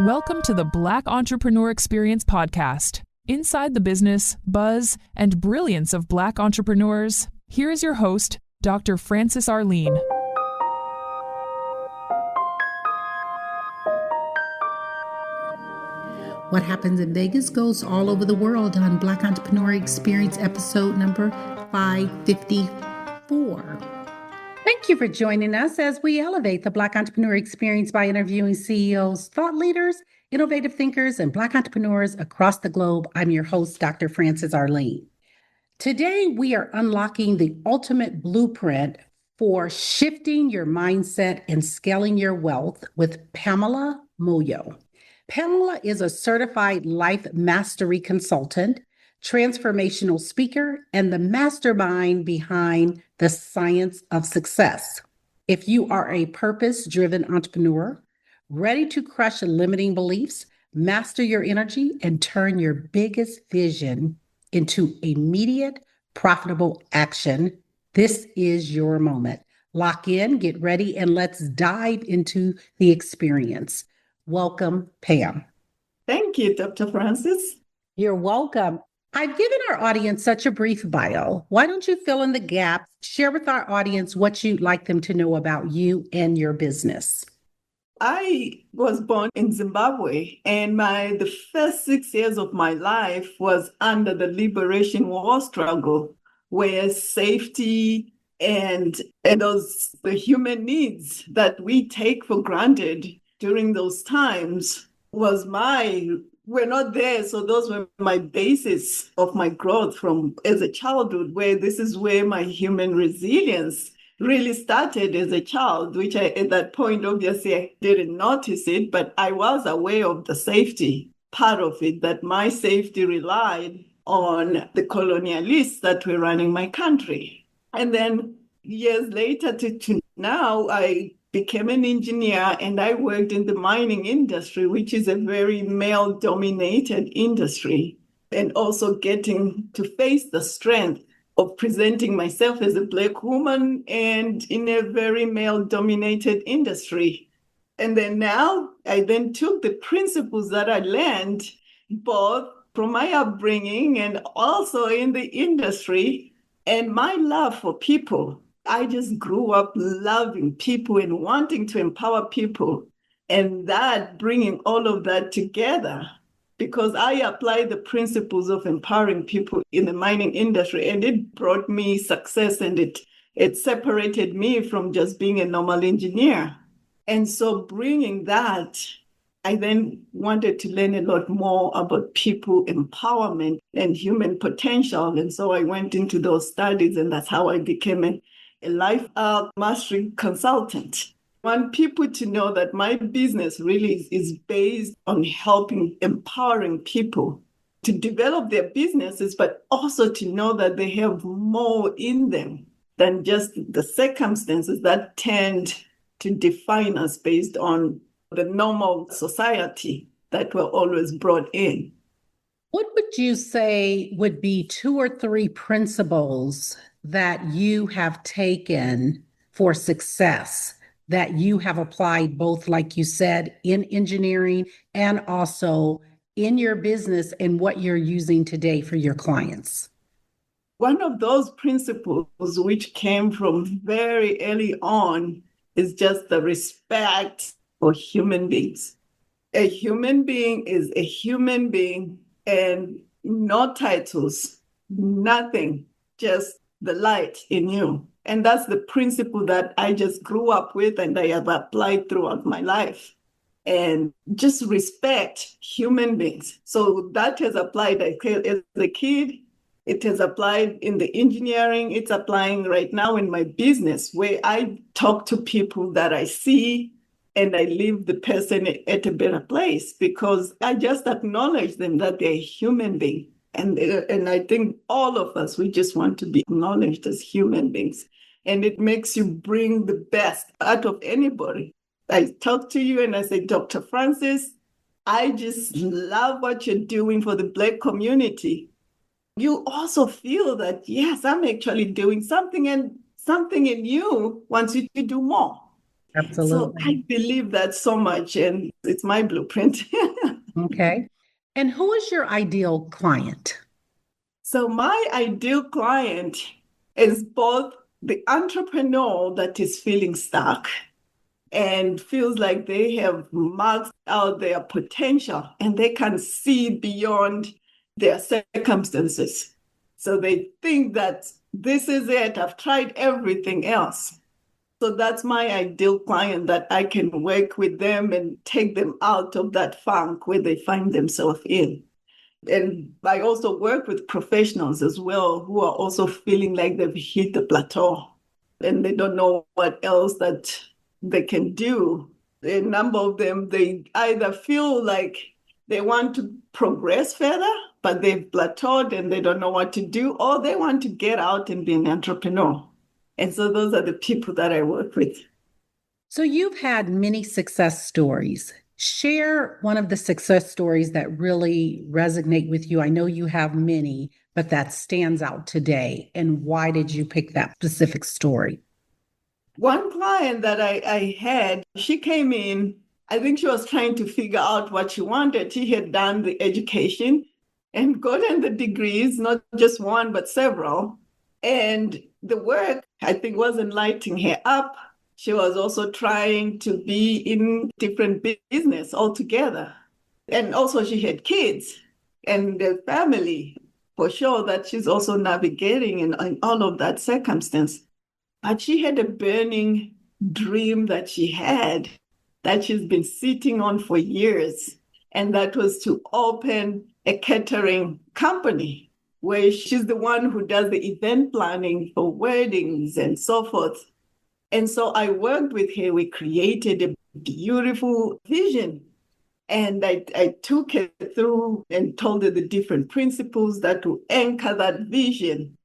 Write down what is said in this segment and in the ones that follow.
Welcome to the Black Entrepreneur Experience podcast. Inside the business, buzz, and brilliance of Black entrepreneurs, here is your host, Dr. Frances Arlene. What happens in Vegas goes all over the world on Black Entrepreneur Experience episode number 554. Thank you for joining us as we elevate the Black Entrepreneur Experience by interviewing CEOs, thought leaders, innovative thinkers, and Black entrepreneurs across the globe. I'm your host, Dr. Frances Arlene. Today, we are unlocking the ultimate blueprint for shifting your mindset and scaling your wealth with Pamela Moyo. Pamela is a certified life mastery consultant, transformational speaker, and the mastermind behind the science of success. If you are a purpose-driven entrepreneur, ready to crush limiting beliefs, master your energy, and turn your biggest vision into immediate, profitable action, this is your moment. Lock in, get ready, and let's dive into the experience. Welcome, Pam. Thank you, Dr. Frances. You're welcome. I've given our audience such a brief bio. Why don't you fill in the gaps, share with our audience what you'd like them to know about you and your business? I was born in Zimbabwe, and the first 6 years of my life was under the liberation war struggle, where safety and those the human needs that we take for granted during those times were not there. So those were my basis of my growth from as a childhood, where this is where my human resilience really started as a child, which at that point, obviously, I didn't notice it, but I was aware of the safety part of it, that my safety relied on the colonialists that were running my country. And then years later to now, I became an engineer and I worked in the mining industry, which is a very male-dominated industry, and also getting to face the strength of presenting myself as a Black woman and in a very male-dominated industry. And then now, I then took the principles that I learned both from my upbringing and also in the industry and my love for people. I just grew up loving people and wanting to empower people, and that bringing all of that together, because I applied the principles of empowering people in the mining industry, and it brought me success, and it separated me from just being a normal engineer. And so bringing that, I then wanted to learn a lot more about people empowerment and human potential. And so I went into those studies, and that's how I became a life mastery consultant. I want people to know that my business really is based on helping, empowering people to develop their businesses, but also to know that they have more in them than just the circumstances that tend to define us based on the normal society that we're always brought in. What would you say would be 2 or 3 principles that you have taken for success, that you have applied both, like you said, in engineering and also in your business and what you're using today for your clients? One of those principles, which came from very early on, is just the respect for human beings. A human being is a human being, and no titles, nothing, just the light in you. And that's the principle that I just grew up with and I have applied throughout my life. And just respect human beings. So that has applied as a kid. It has applied in the engineering. It's applying right now in my business, where I talk to people that I see and I leave the person at a better place, because I just acknowledge them that they're a human being. And I think all of us, we just want to be acknowledged as human beings. And it makes you bring the best out of anybody. I talk to you and I say, Dr. Frances, I just love what you're doing for the Black community. You also feel that, yes, I'm actually doing something, and something in you wants you to do more. So Absolutely. I believe that so much, and it's my blueprint. Okay. And who is your ideal client? So my ideal client is both the entrepreneur that is feeling stuck and feels like they have maxed out their potential and they can see beyond their circumstances. So they think that this is it, I've tried everything else. So that's my ideal client that I can work with them and take them out of that funk where they find themselves in. And I also work with professionals as well who are also feeling like they've hit the plateau and they don't know what else that they can do. A number of them, they either feel like they want to progress further, but they've plateaued and they don't know what to do, or they want to get out and be an entrepreneur. And so those are the people that I work with. So you've had many success stories. Share one of the success stories that really resonate with you. I know you have many, but that stands out today. And why did you pick that specific story? One client that I had, she came in, I think she was trying to figure out what she wanted. She had done the education and gotten the degrees, not just one, but several. And the work, I think, wasn't lighting her up. She was also trying to be in different business altogether. And also she had kids and a family for sure that she's also navigating in all of that circumstance. But she had a burning dream that she had that she's been sitting on for years. And that was to open a catering company where she's the one who does the event planning for weddings and so forth. And so I worked with her. We created a beautiful vision. And I took her through and told her the different principles that will anchor that vision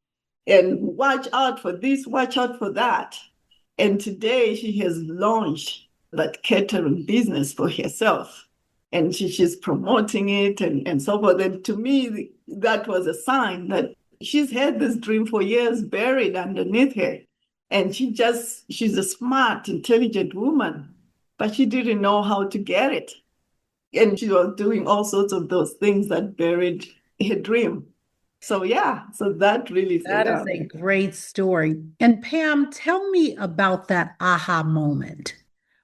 and watch out for this, watch out for that. And today she has launched that catering business for herself. And she's promoting it and so forth. And to me, that was a sign that she's had this dream for years buried underneath her. And she's a smart, intelligent woman, but she didn't know how to get it. And she was doing all sorts of those things that buried her dream. So yeah, so that really That stood is out. a great story. And Pam, tell me about that aha moment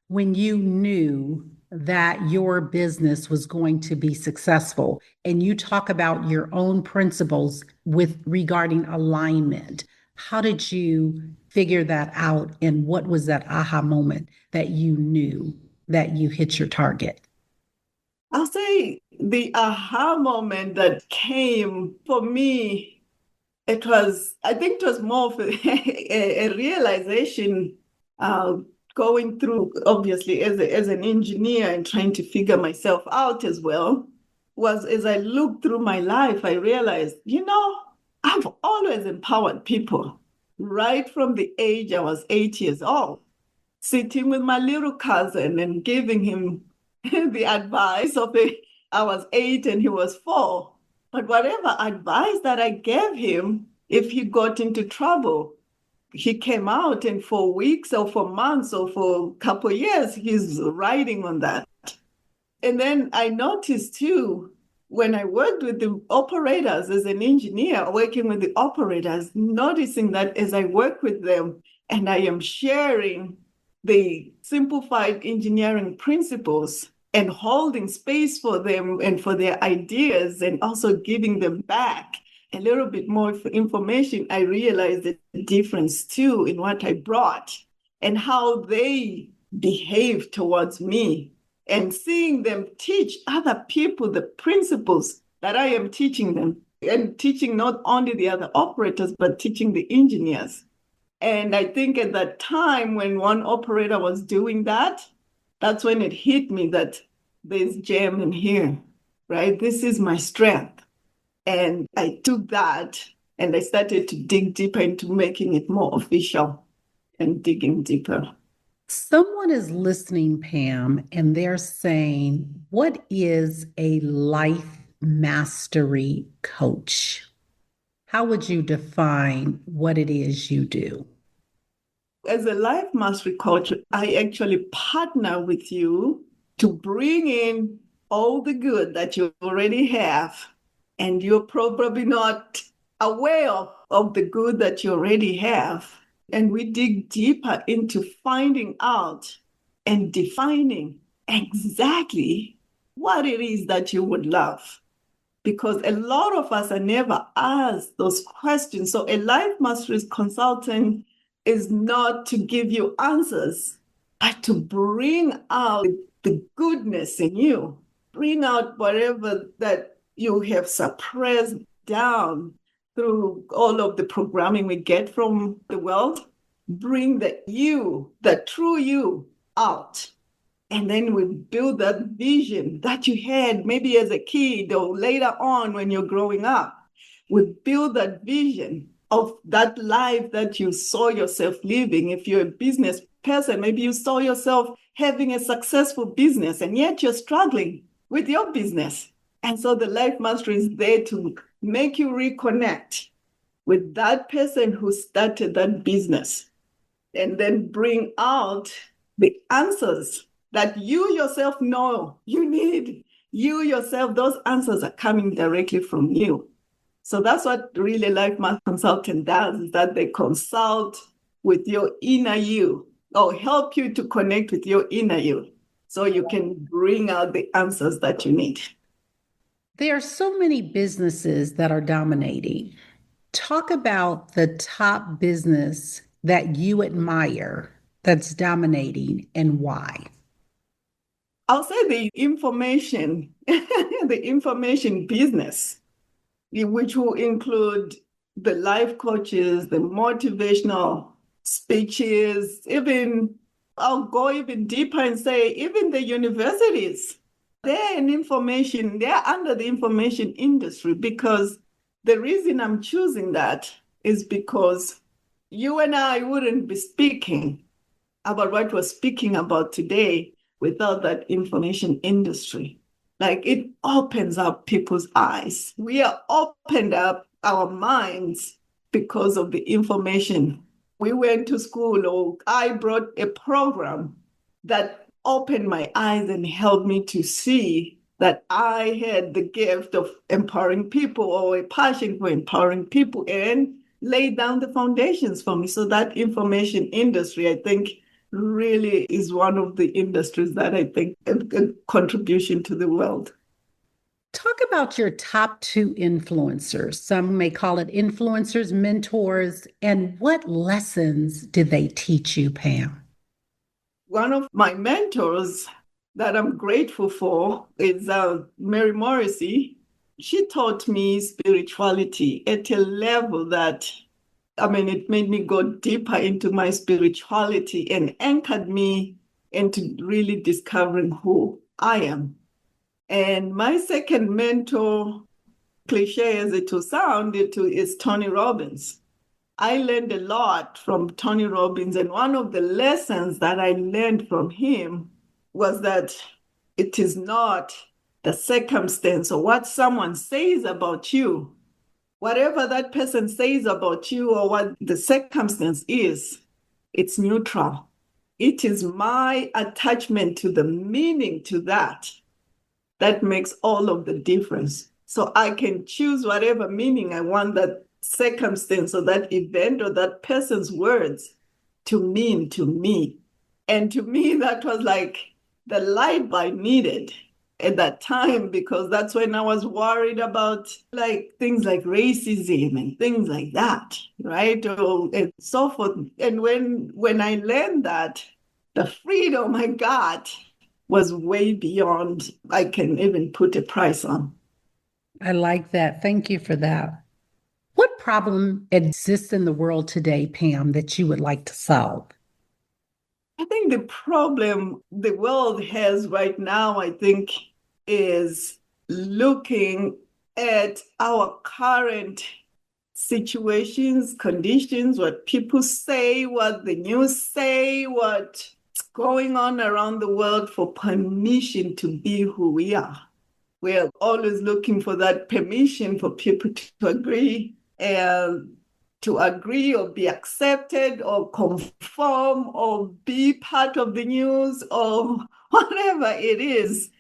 when you knew that your business was going to be successful. And you talk about your own principles with regarding alignment. How did you figure that out? And what was that aha moment that you knew that you hit your target? I'll say the aha moment that came for me, I think it was more of a realization uh, going through, obviously, as an engineer and trying to figure myself out as well, was as I looked through my life, I realized, I've always empowered people right from the age I was 8 years old, sitting with my little cousin and giving him the advice I was 8 and he was 4. But whatever advice that I gave him, if he got into trouble, he came out and for weeks or for months or for a couple of years, he's writing on that. And then I noticed too, when I worked with the operators as an engineer, working with the operators, noticing that as I work with them and I am sharing the simplified engineering principles and holding space for them and for their ideas and also giving them back a little bit more information, I realized the difference too in what I brought and how they behave towards me and seeing them teach other people the principles that I am teaching them and teaching not only the other operators, but teaching the engineers. And I think at that time when one operator was doing that, that's when it hit me that there's gem in here, right? This is my strength. And I took that and I started to dig deeper into making it more official and digging deeper. Someone is listening, Pam, and they're saying, what is a life mastery coach? How would you define what it is you do? As a life mastery coach, I actually partner with you to bring in all the good that you already have, and you're probably not aware of the good that you already have. And we dig deeper into finding out and defining exactly what it is that you would love. Because a lot of us are never asked those questions. So a life mastery consultant is not to give you answers, but to bring out the goodness in you, bring out whatever that you have suppressed down through all of the programming we get from the world, bring the true you out. And then we build that vision that you had maybe as a kid or later on when you're growing up. We build that vision of that life that you saw yourself living. If you're a business person, maybe you saw yourself having a successful business and yet you're struggling with your business. And so the life master is there to make you reconnect with that person who started that business and then bring out the answers that you yourself know you need. You yourself, those answers are coming directly from you. So that's what really life master consultant does, is that they consult with your inner you or help you to connect with your inner you so you can bring out the answers that you need. There are so many businesses that are dominating. Talk about the top business that you admire that's dominating and why. I'll say the information, the information business, which will include the life coaches, the motivational speeches, even I'll go even deeper and say, even the universities, they're under the information industry, because the reason I'm choosing that is because you and I wouldn't be speaking about what we're speaking about today without that information industry. Like, it opens up people's eyes. We are opened up our minds because of the information. We went to school, or I brought a program that opened my eyes and helped me to see that I had the gift of empowering people, or a passion for empowering people, and laid down the foundations for me. So that information industry, I think, really is one of the industries that I think a contribution to the world. Talk about your top two influencers. Some may call it influencers, mentors, and what lessons did they teach you, Pam? One of my mentors that I'm grateful for is Mary Morrissey. She taught me spirituality at a level that, it made me go deeper into my spirituality and anchored me into really discovering who I am. And my second mentor, cliche as it will sound, is Tony Robbins. I learned a lot from Tony Robbins, and one of the lessons that I learned from him was that it is not the circumstance or what someone says about you. Whatever that person says about you or what the circumstance is, it's neutral. It is my attachment to the meaning to that makes all of the difference. So I can choose whatever meaning I want that circumstance or that event or that person's words to mean to me. And to me, that was like the light I needed at that time, because that's when I was worried about things like racism and things like that, right? And so forth. And when I learned that, the freedom I got was way beyond I can even put a price on. I like that. Thank you for that. What problem exists in the world today, Pam, that you would like to solve? I think the problem the world has right now, is looking at our current situations, conditions, what people say, what the news say, what's going on around the world, for permission to be who we are. We're always looking for that permission for people to agree and to agree or be accepted or conform or be part of the news or whatever it is.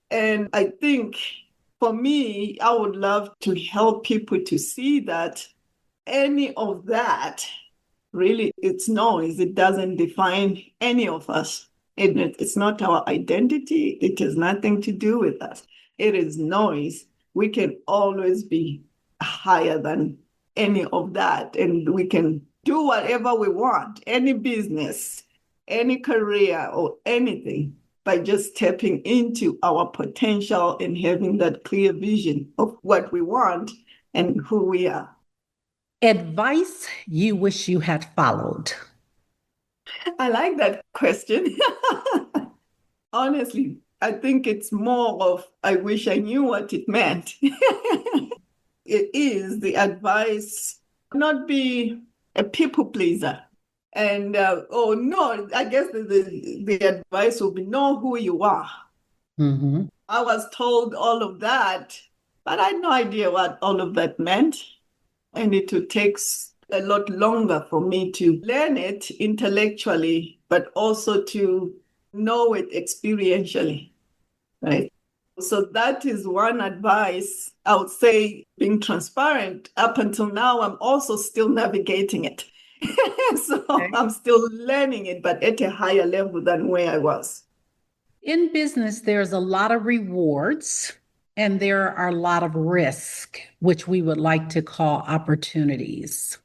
And I think for me, I would love to help people to see that any of that really, it's noise. It doesn't define any of us. It's not our identity. It has nothing to do with us. It is noise. We can always be higher than any of that. And we can do whatever we want, any business, any career, or anything by just stepping into our potential and having that clear vision of what we want and who we are. Advice you wish you had followed. I like that question. Honestly, I think it's more of I wish I knew what it meant. It is the advice, not be a people pleaser. And oh no, I guess the advice will be know who you are. Mm-hmm. I was told all of that, but I had no idea what all of that meant. And it would take a lot longer for me to learn it intellectually, but also to know it experientially, right? So that is one advice I would say, being transparent. Up until now, I'm also still navigating it. So Okay. I'm still learning it, but at a higher level than where I was. In business, there's a lot of rewards and there are a lot of risk, which we would like to call opportunities.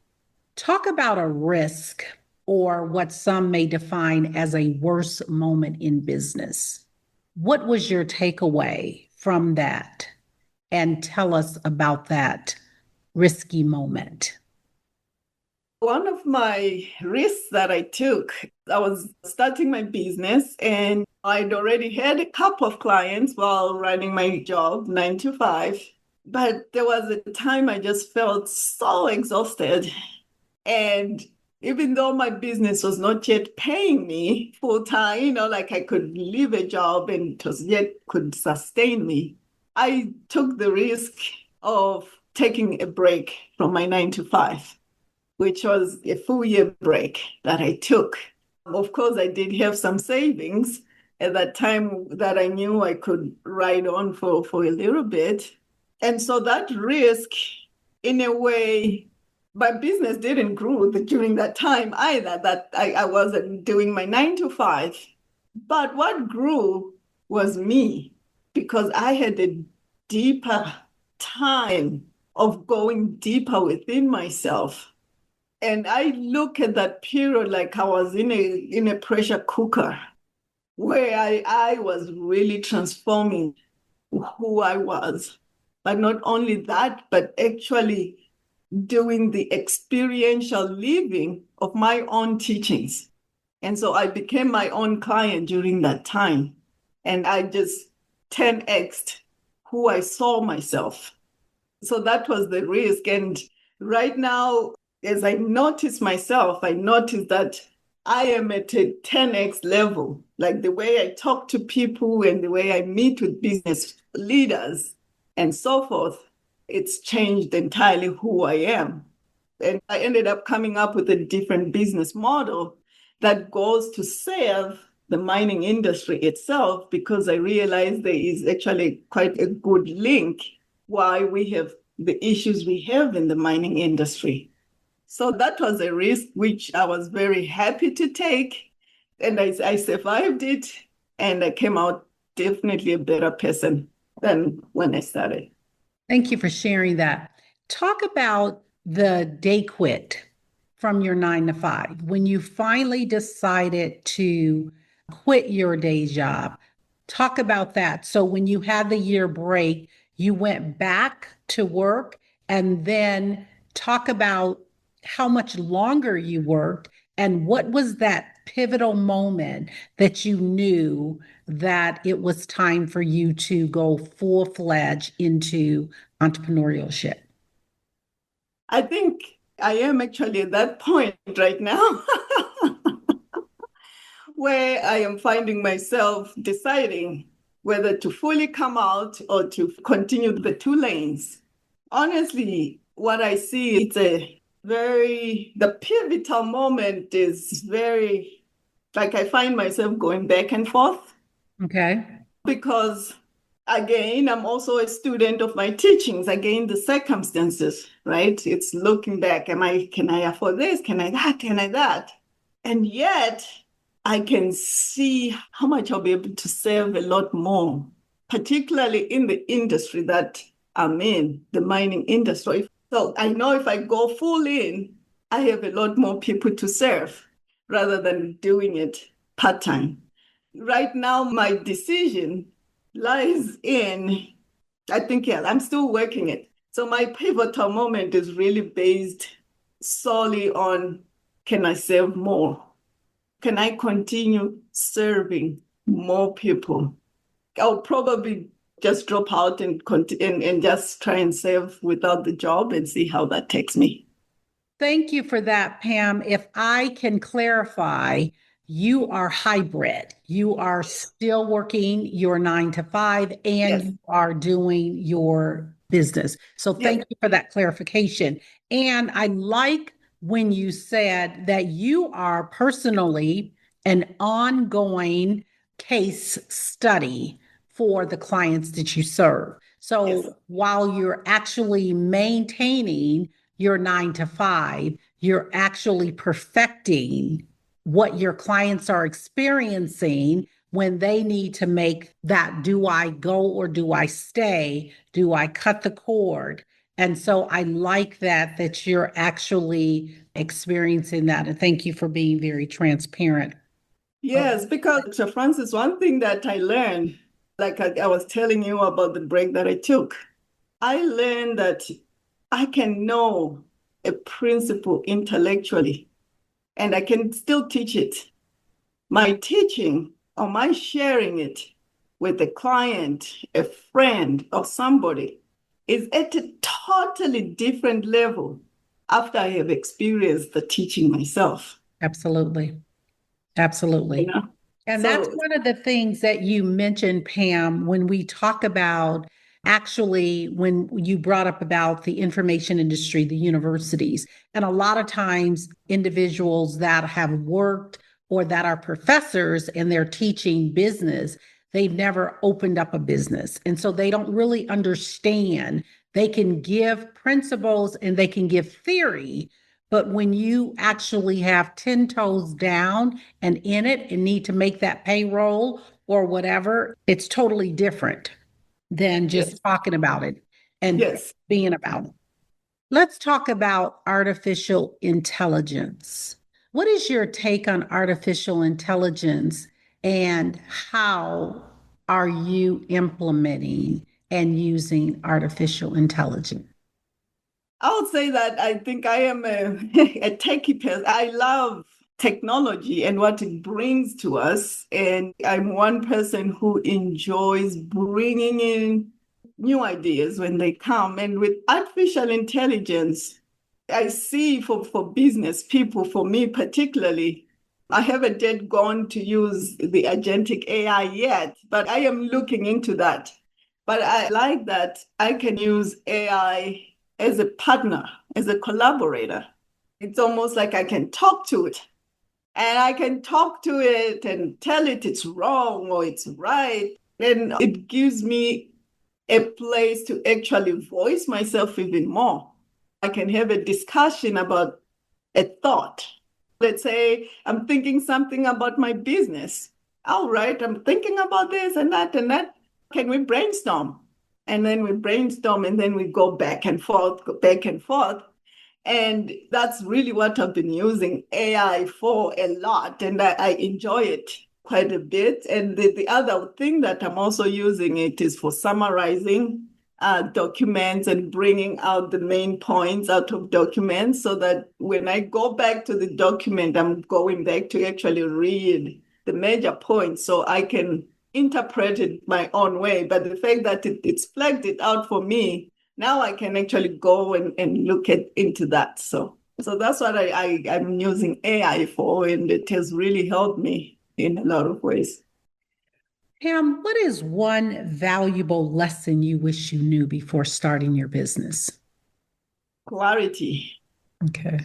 Talk about a risk or what some may define as a worse moment in business. What was your takeaway from that? And tell us about that risky moment. One of my risks that I took, I was starting my business and I'd already had a couple of clients while running my job, 9 to 5. But there was a time I just felt so exhausted. And even though my business was not yet paying me full time, like I could leave a job and it was yet could sustain me, I took the risk of taking a break from my 9 to 5, which was a full year break that I took. Of course, I did have some savings at that time that I knew I could ride on for a little bit. And so that risk, in a way, my business didn't grow during that time either, that I wasn't doing my 9 to 5. But what grew was me, because I had a deeper time of going deeper within myself. And I look at that period like I was in a pressure cooker where I was really transforming who I was. But not only that, but actually doing the experiential living of my own teachings. And so I became my own client during that time. And I just 10x'd who I saw myself. So that was the risk. And right now, as I notice myself, I notice that I am at a 10x level. Like the way I talk to people and the way I meet with business leaders and so forth, it's changed entirely who I am. And I ended up coming up with a different business model that goes to serve the mining industry itself, because I realized there is actually quite a good link why we have the issues we have in the mining industry. So that was a risk which I was very happy to take. And I survived it. And I came out definitely a better person than when I started. Thank you for sharing that. Talk about the day quit from your 9 to 5. When you finally decided to quit your day job, talk about that. So when you had the year break, you went back to work, and then talk about how much longer you worked and what was that pivotal moment that you knew that it was time for you to go full-fledged into entrepreneurship. I think I am actually at that point right now where I am finding myself deciding whether to fully come out or to continue the 2 lanes. Honestly, what I see, it's a The pivotal moment is very, like I find myself going back and forth Okay. because again, I'm also a student of my teachings, again, the circumstances, right? It's looking back, can I afford this? Can I that? Can I that? And yet I can see how much I'll be able to save a lot more, particularly in the industry that I'm in, the mining industry. So I know if I go full in, I have a lot more people to serve rather than doing it part-time. Right now, my decision lies in, I think, yeah, I'm still working it. So my pivotal moment is really based solely on, can I serve more? Can I continue serving more people? I'll probably just drop out and just try and serve without the job and see how that takes me. Thank you for that, Pam. If I can clarify, you are hybrid. You are still working your 9 to 5 and Yes. you are doing your business. So Yes. thank you for that clarification. And I like when you said that you are personally an ongoing case study for the clients that you serve. So Yes. while you're actually maintaining your 9 to 5, you're actually perfecting what your clients are experiencing when they need to make that, do I go or do I stay? Do I cut the cord? And so I like that you're actually experiencing that. And thank you for being very transparent. Yes, because Sir Francis, one thing that I learned, like I was telling you about the break that I took, I learned that I can know a principle intellectually and I can still teach it. My teaching or my sharing it with a client, a friend, or somebody is at a totally different level after I have experienced the teaching myself. Absolutely. You Absolutely. know? And that's So, one of the things that you mentioned, Pam, when we talk about actually, when you brought up about the information industry, the universities, and a lot of times individuals that have worked or that are professors and they're teaching business, they've never opened up a business. And so they don't really understand. They can give principles and they can give theory, but when you actually have 10 toes down and in it and need to make that payroll or whatever, it's totally different than yes, just talking about it and yes. being about it. Let's talk about artificial intelligence. What is your take on artificial intelligence and how are you implementing and using artificial intelligence? I would say that I think I am a techie person. I love technology and what it brings to us. And I'm one person who enjoys bringing in new ideas when they come. And with artificial intelligence, I see for business people, for me particularly, I haven't yet gone to use the agentic AI yet, but I am looking into that. But I like that I can use AI as a partner, as a collaborator. It's almost like I can talk to it and I can talk to it and tell it it's wrong or it's right. And it gives me a place to actually voice myself even more. I can have a discussion about a thought. Let's say I'm thinking something about my business. All right, I'm thinking about this and that and that. Can we brainstorm? And then we brainstorm and then we go back and forth, go back and forth. And that's really what I've been using AI for a lot. And I enjoy it quite a bit. And the other thing that I'm also using it is for summarizing documents and bringing out the main points out of documents so that when I go back to the document, I'm going back to actually read the major points so I can interpret it my own way. But the fact that it's flagged it out for me, now I can actually go and look into that. So that's what I'm using AI for, and it has really helped me in a lot of ways. Pam, what is one valuable lesson you wish you knew before starting your business? Clarity. Okay.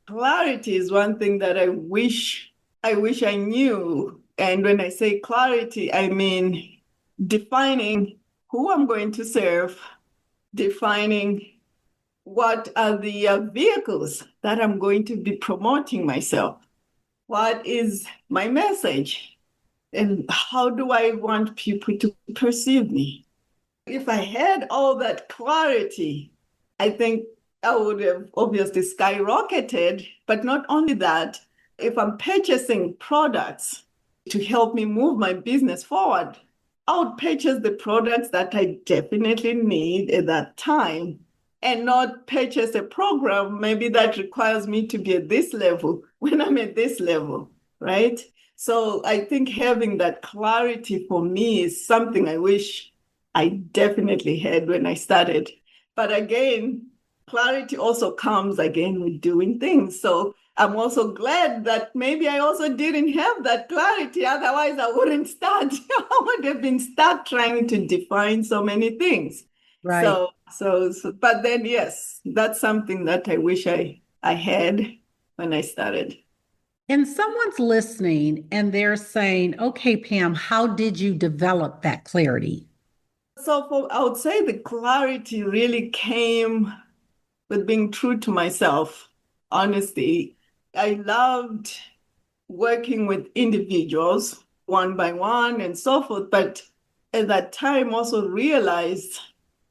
Clarity is one thing that I wish I knew. And when I say clarity, I mean defining who I'm going to serve, defining what are the vehicles that I'm going to be promoting myself. What is my message? And how do I want people to perceive me? If I had all that clarity, I think I would have obviously skyrocketed. But not only that, if I'm purchasing products to help me move my business forward, I would purchase the products that I definitely need at that time and not purchase a program maybe that requires me to be at this level when I'm at this level, right? So I think having that clarity for me is something I wish I definitely had when I started. But again, clarity also comes again with doing things. So I'm also glad that maybe I also didn't have that clarity. Otherwise, I wouldn't start. I would have been stuck trying to define so many things. Right. But then, yes, that's something that I wish I had when I started. And someone's listening and they're saying, okay, Pam, how did you develop that clarity? I would say the clarity really came with being true to myself. Honestly, I loved working with individuals one by one and so forth. But at that time, also realized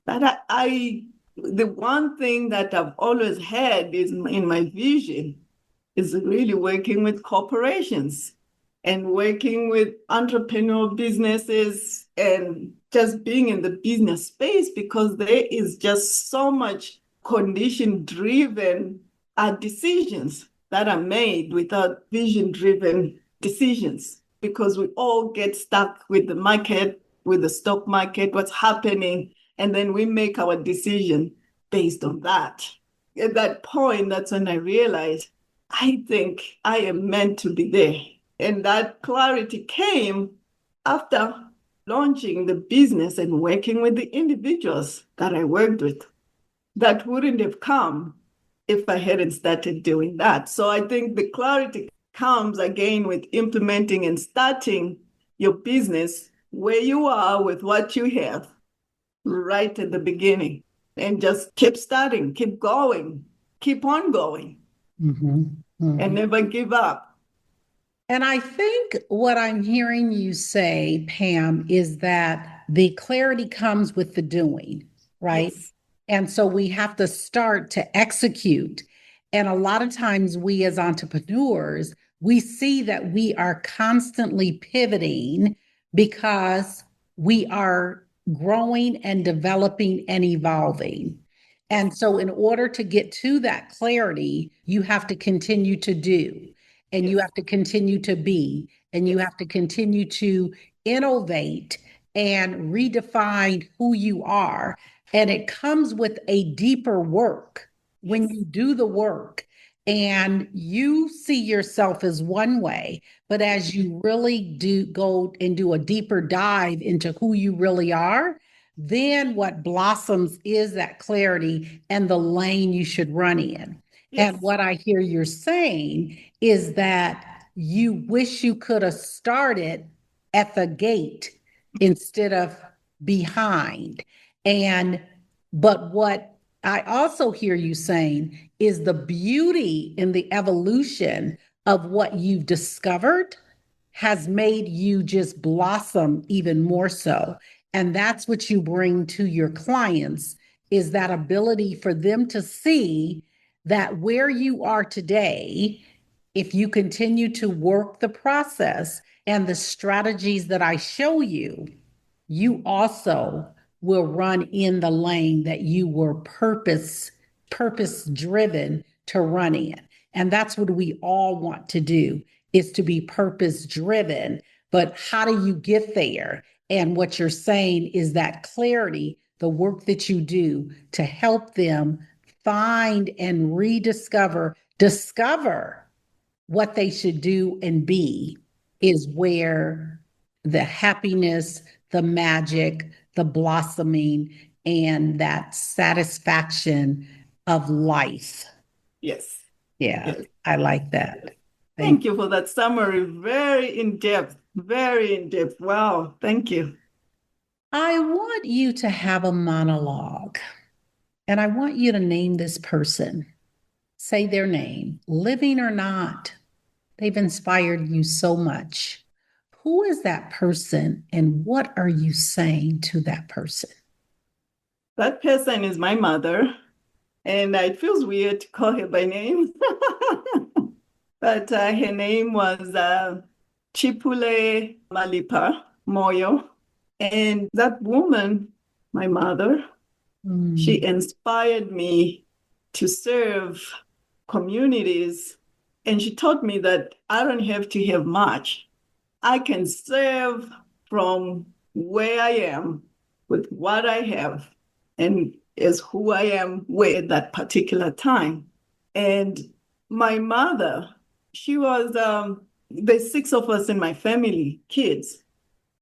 that the one thing that I've always had is in my vision is really working with corporations and working with entrepreneurial businesses and just being in the business space because there is just so much condition driven decisions that are made without vision driven decisions because we all get stuck with the market, with the stock market, what's happening, and then we make our decision based on that. At that point, that's when I realized I think I am meant to be there. And that clarity came after launching the business and working with the individuals that I worked with. That wouldn't have come if I hadn't started doing that. So I think the clarity comes again with implementing and starting your business where you are with what you have right at the beginning and just keep starting, keep going, keep on going, Mhm. and Mhm. never give up. And I think what I'm hearing you say, Pam, is that the clarity comes with the doing, right? Yes, And so we have to start to execute. And a lot of times, we as entrepreneurs, we see that we are constantly pivoting because we are growing and developing and evolving. yes, And so, in order to get to that clarity, you have to continue to do, and you yes, have to continue to be, and you yes, have to continue to innovate and redefine who you are. And it comes with a deeper work when yes, you do the work and you see yourself as one way. But as you really do go and do a deeper dive into who you really are, then what blossoms is that clarity and the lane you should run in. And yes, what I hear you're saying is that you wish you could have started at the gate instead of behind. And, but what I also hear you saying is the beauty in the evolution of what you've discovered has made you just blossom even more so. And that's what you bring to your clients is that ability for them to see that where you are today, if you continue to work the process and the strategies that I show you, you also will run in the lane that you were purpose driven to run in. And that's what we all want to do is to be purpose driven. But how do you get there? And what you're saying is that clarity, the work that you do to help them find and discover what they should do and be is where the happiness, the magic, the blossoming, and that satisfaction of life Yes. Yeah, Yes. I like that. Thank you for that summary. Very in depth. Very in depth. Wow. Thank you. I want you to have a monologue and I want you to name this person. Say their name, living or not. They've inspired you so much. Who is that person and what are you saying to that person? That person is my mother, and it feels weird to call her by name. But her name was Chipule Malipa Moyo. And that woman, my mother, she Mm, inspired me to serve communities. And she taught me that I don't have to have much. I can serve from where I am with what I have and as who I am with at that particular time. And my mother, she was, there's six of us in my family, kids.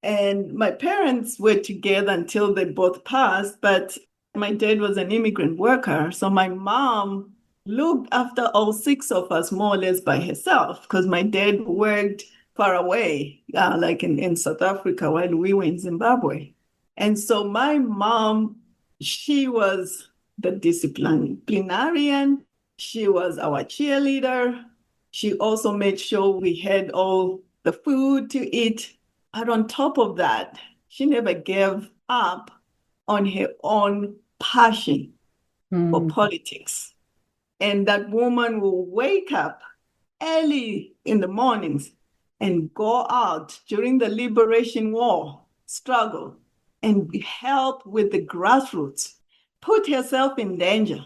And my parents were together until they both passed, but my dad was an immigrant worker. So my mom looked after all six of us more or less by herself because my dad worked far away, like in South Africa while we were in Zimbabwe. And so my mom, she was the disciplinarian. She was our cheerleader. She also made sure we had all the food to eat. But on top of that, she never gave up on her own passion for mm, politics. And that woman will wake up early in the mornings and go out during the liberation war struggle and help with the grassroots, put herself in danger,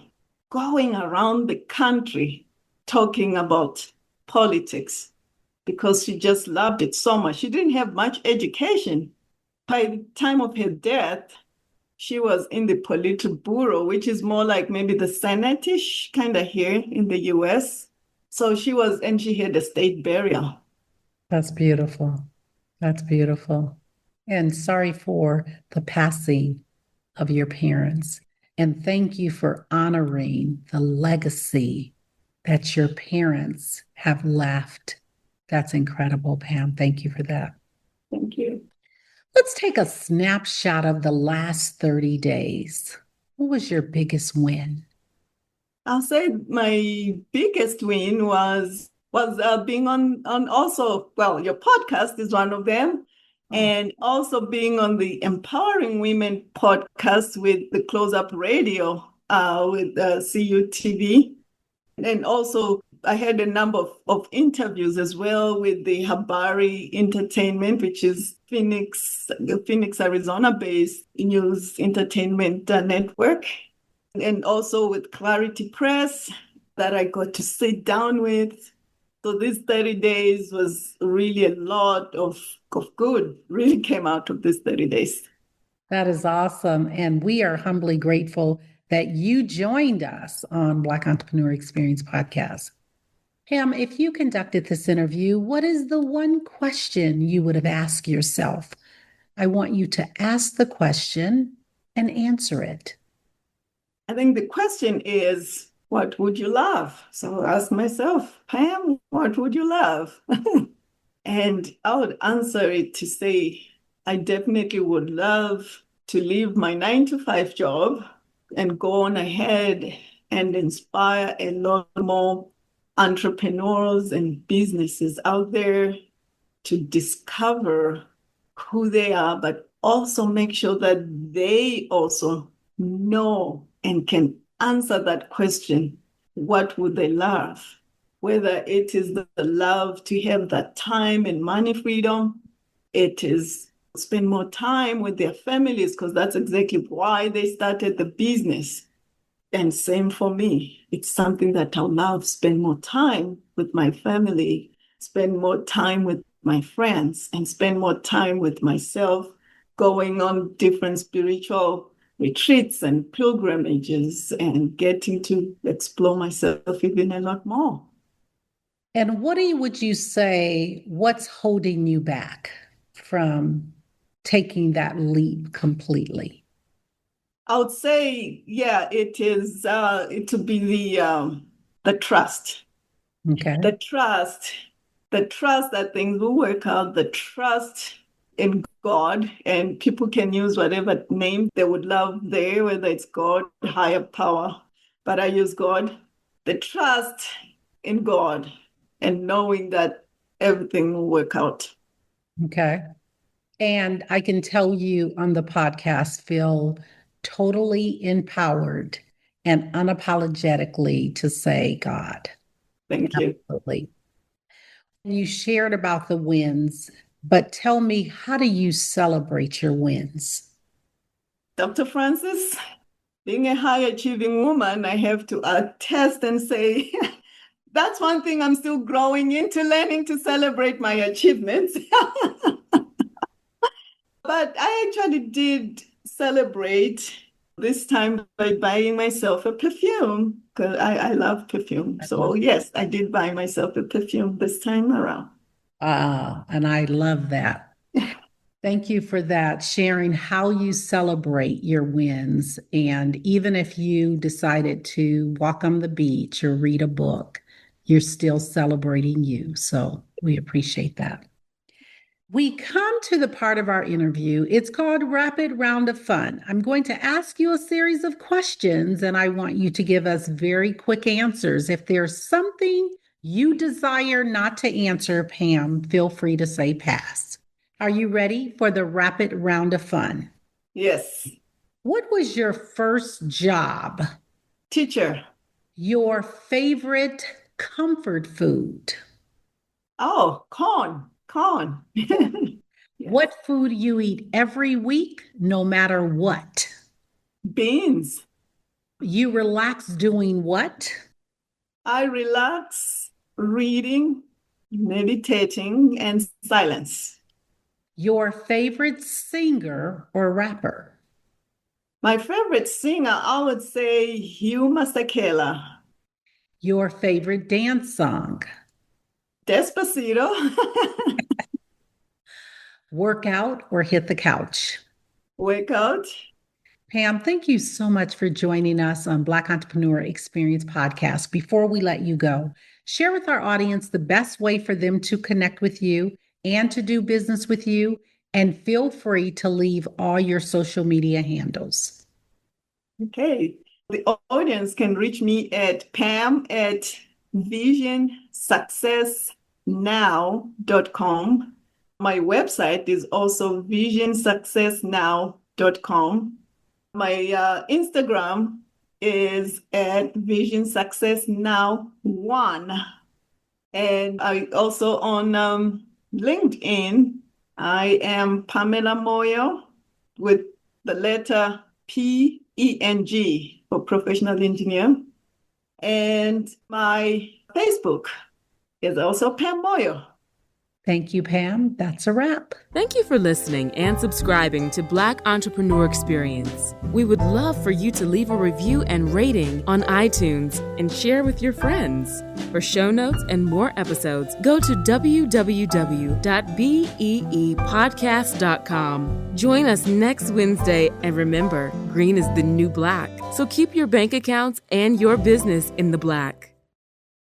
going around the country talking about politics because she just loved it so much. She didn't have much education. By the time of her death, she was in the Politburo, which is more like maybe the Senate-ish kind of here in the US. So she was, and she had a state burial. that's beautiful. That's beautiful. And sorry for the passing of your parents. And thank you for honoring the legacy that your parents have left. That's incredible, Pam. Thank you for that. Thank you. Let's take a snapshot of the last 30 days. What was your biggest win? I'll say my biggest win was being on also, well, your podcast is one of them, Oh, and also being on the Empowering Women podcast with the Close Up Radio with CUTV. And also, I had a number of interviews as well with the Habari Entertainment, which is Phoenix, Arizona-based news entertainment network, and also with Clarity Press that I got to sit down with. So these 30 days was really a lot of good really came out of these 30 days. that is awesome. And we are humbly grateful that you joined us on Black Entrepreneur Experience Podcast. Pam, if you conducted this interview, what is the one question you would have asked yourself? I want you to ask the question and answer it. I think the question is, what would you love? So I ask myself, Pam, what would you love? And I would answer it to say, I definitely would love to leave my 9 to 5 job and go on ahead and inspire a lot more entrepreneurs and businesses out there to discover who they are, but also make sure that they also know and can answer that question, what would they love? Whether it is the love to have that time and money freedom, it is spend more time with their families, because that's exactly why they started the business. And same for me. It's something that I love, spend more time with my family, spend more time with my friends, and spend more time with myself, going on different spiritual retreats and pilgrimages and getting to explore myself even a lot more. And would you say, what's holding you back from taking that leap completely? I would say, yeah, it is. It would be the trust. Okay. The trust that things will work out, the trust in God, and people can use whatever name they would love there, whether it's God, higher power, but I use God. The trust in God and knowing that everything will work out. Okay. And I can tell you on the podcast, feel totally empowered and unapologetically to say God. Thank you. Absolutely. You shared about the wins, but tell me, how do you celebrate your wins? Dr. Francis, being a high achieving woman, I have to attest and say, that's one thing I'm still growing into, learning to celebrate my achievements. But I actually did celebrate this time by buying myself a perfume because I love perfume. So yes, I did buy myself a perfume this time around. And I love that. Thank you for that, sharing how you celebrate your wins. And even if you decided to walk on the beach or read a book, you're still celebrating you. So we appreciate that. We come to the part of our interview. It's called Rapid Round of Fun. I'm going to ask you a series of questions, and I want you to give us very quick answers. If there's something you desire not to answer, Pam, feel free to say pass. Are you ready for the Rapid Round of Fun? Yes. What was your first job? Teacher. Your favorite comfort food? Oh, corn. Yes. What food you eat every week, no matter what? Beans. You relax doing what? I relax reading, meditating, and silence. Your favorite singer or rapper? My favorite singer, I would say Hugh Masekela. Your favorite dance song? Despacito. Work out or hit the couch? Wake out. Pam, thank you so much for joining us on Black Entrepreneur Experience Podcast. Before we let you go, share with our audience the best way for them to connect with you and to do business with you. And feel free to leave all your social media handles. Okay. The audience can reach me at pam@visionsuccessnow.com. My website is also visionsuccessnow.com. My Instagram is at visionsuccessnow1. And I also on LinkedIn, I am Pamela Moyo with the letter PENG for professional engineer. And my Facebook is also Pam Moyo. Thank you, Pam. That's a wrap. Thank you for listening and subscribing to Black Entrepreneur Experience. We would love for you to leave a review and rating on iTunes and share with your friends. For show notes and more episodes, go to www.beepodcast.com. Join us next Wednesday, and remember, green is the new black. So keep your bank accounts and your business in the black.